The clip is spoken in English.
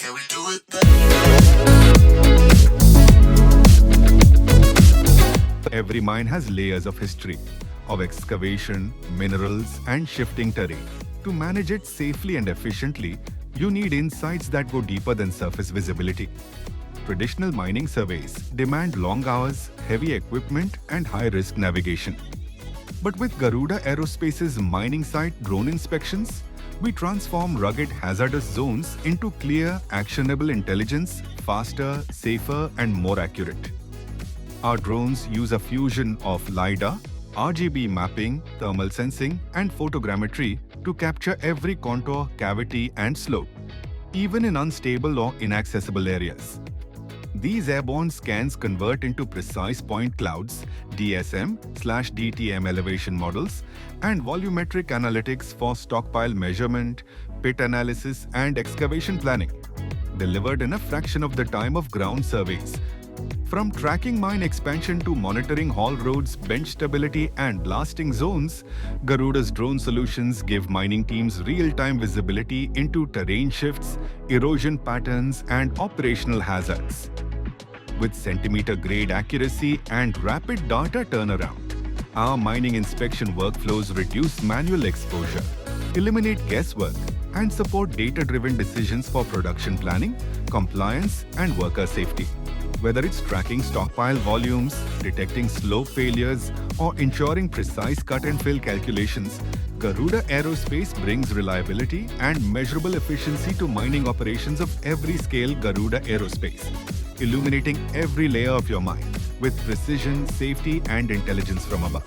Can we do it? Every mine has layers of history, of excavation, minerals, and shifting terrain. To manage it safely and efficiently, you need insights that go deeper than surface visibility. Traditional mining surveys demand long hours, heavy equipment, and high-risk navigation. But with Garuda Aerospace's mining site drone inspections, we transform rugged hazardous zones into clear, actionable intelligence, faster, safer, and more accurate. Our drones use a fusion of LiDAR, RGB mapping, thermal sensing, and photogrammetry to capture every contour, cavity, and slope, even in unstable or inaccessible areas. These airborne scans convert into precise point clouds, DSM/DTM elevation models, and volumetric analytics for stockpile measurement, pit analysis, and excavation planning, delivered in a fraction of the time of ground surveys. From tracking mine expansion to monitoring haul roads, bench stability, and blasting zones, Garuda's drone solutions give mining teams real-time visibility into terrain shifts, erosion patterns, and operational hazards. With centimeter-grade accuracy and rapid data turnaround, our mining inspection workflows reduce manual exposure, eliminate guesswork, and support data-driven decisions for production planning, compliance, and worker safety. Whether it's tracking stockpile volumes, detecting slope failures, or ensuring precise cut and fill calculations, Garuda Aerospace brings reliability and measurable efficiency to mining operations of every scale. Garuda Aerospace, illuminating every layer of your mine with precision, safety, and intelligence from above.